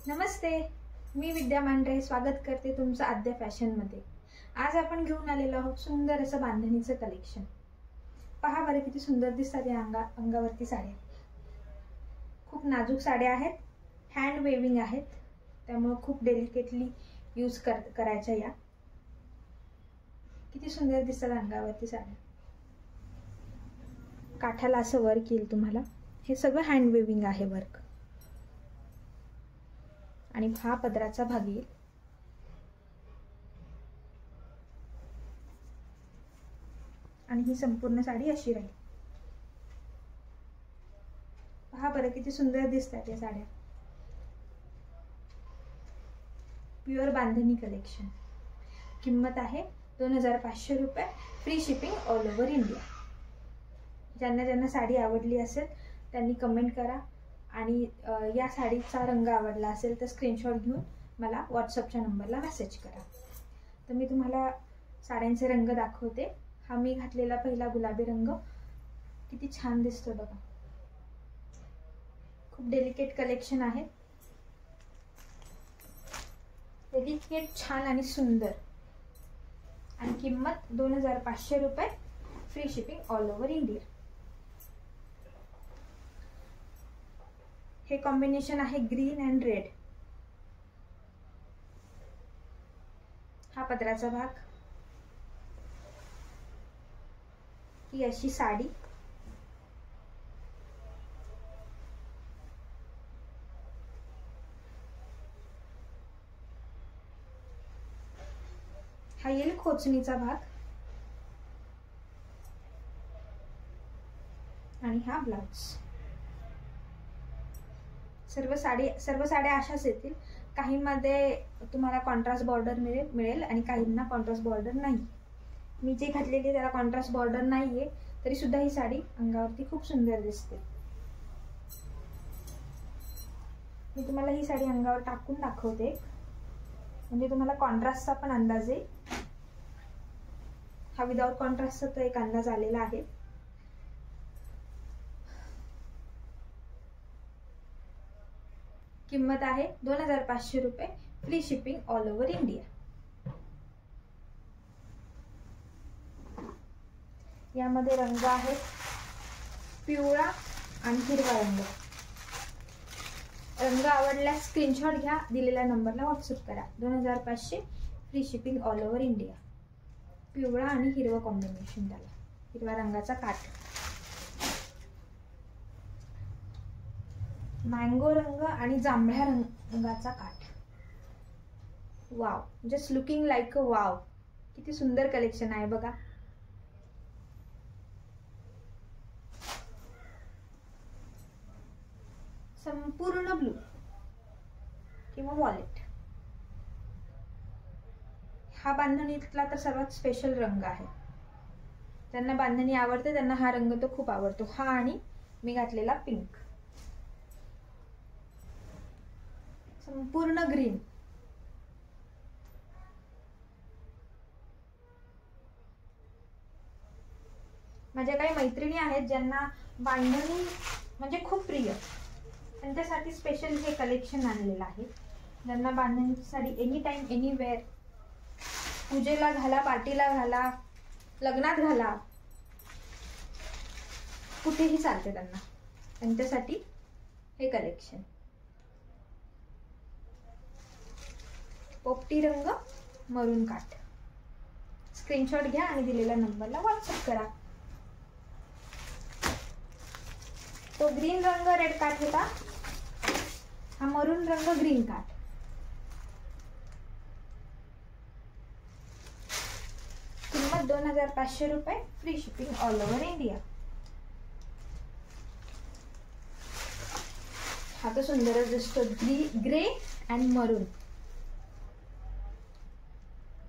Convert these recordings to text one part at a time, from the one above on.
नमस्ते, मी विद्या मांढरे स्वागत करते तुमचं आद्या फॅशनमध्ये। आज आपण घेऊन आलेलो आहोत सुंदर असं बांधणीचं कलेक्शन। पहा बरं किती सुंदर दिसतात या अंगावरती साड्या। खूप नाजूक साड्या आहेत, हँड वेविंग आहेत, त्यामुळे खूप डेलिकेटली यूज करायच्या या। किती सुंदर दिसतात अंगावरती साड्या। काठाला असं वर्क येईल तुम्हाला। हे सगळं हँड वेविंग आहे वर्क। आणि हा पदराचा भाग येईल। आणि ही संपूर्ण साडी अशी राहील। पहा बरं किती सुंदर दिसतात या साड्या। प्युअर बांधणी कलेक्शन। किंमत आहे 2500 रुपये, free shipping all over India. ज्यांना साडी आवडली असेल त्यांनी कमेंट करा आणि या साडीचा रंग आवडला असेल तर स्क्रीनशॉट घेऊन मला व्हॉट्सअपच्या नंबरला मेसेज करा। तर मी तुम्हाला साड्यांचे रंग दाखवते। हा मी घातलेला पहिला गुलाबी रंग किती छान दिसतो बघा। खूप डेलिकेट कलेक्शन आहे, डेलिकेट छान आणि सुंदर। आणि किंमत 2500 रुपये, free shipping all over India. हे कॉम्बिनेशन आहे ग्रीन अँड रेड। हा पदराचा भाग, ही अशी साडी। हा येईल खोचणीचा भाग आणि हा ब्लाउज। सर्व साड्या अशाच येतील। काही मध्ये तुम्हाला कॉन्ट्रास्ट बॉर्डर मिळेल आणि काहींना कॉन्ट्रास्ट बॉर्डर नाही। मी जे घातलेली त्याला कॉन्ट्रास्ट बॉर्डर नाहीये, तरी सुद्धा ही साडी अंगावरती खूप सुंदर दिसते। मी तुम्हाला ही साडी अंगावर टाकून दाखवते, म्हणजे तुम्हाला कॉन्ट्रास्टचा पण अंदाज येईल। हा विदाउट कॉन्ट्रास्टचा तो एक अंदाज आलेला आहे। किंमत आहे 2500 रुपये, free shipping all over India. यामध्ये रंग आहेत पिवळा आणि हिरवा रंग। रंग आवडल्यास स्क्रीनशॉट घ्या, दिलेल्या नंबरला व्हॉट्सअप करा। 2500, free shipping all over India. पिवळा आणि हिरवा कॉम्बिनेशन, त्याला हिरव्या रंगाचा काठ। मँगो रंग आणि जांभळ्या रंगाचा काठ। Wow, just looking like a wow. किती सुंदर कलेक्शन आहे बघा। संपूर्ण ब्लू किंवा वॉलेट। हा बांधणीतला तर सर्वात स्पेशल रंग आहे। ज्यांना बांधणी आवडते त्यांना हा रंग तो खूप आवडतो। हा आणि मी घातलेला पिंक, संपूर्ण ग्रीन। माझ्या काही मैत्रिणी आहेत ज्यांना बांधणी म्हणजे खूप प्रिय, त्यांच्यासाठी स्पेशल हे कलेक्शन आणलेलं आहे। ज्यांना बांधणीची साडी एनी टाइम एनीवेअर, पूजेला घाला, पार्टीला घाला, लग्नात घाला, कुठेही चालते त्यांच्यासाठी हे कलेक्शन। पोपटी रंग, मरून काठ। स्क्रीनशॉट घ्या आणि दिलेल्या नंबरला व्हॉट्सअप करा। तो ग्रीन रंग रेड काठ होता, हा मरून रंग ग्रीन काठ। किंमत 2500 रुपये, free shipping all over India. हा तो सुंदरच दिसतो, ग्रे अँड मरून,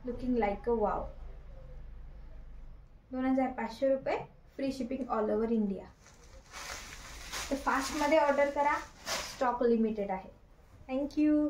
लुकिंग लाईक अ वाव। 2500 रुपये, free shipping all over India. तर फास्ट मध्ये ऑर्डर करा, स्टॉक लिमिटेड आहे। थँक्यू।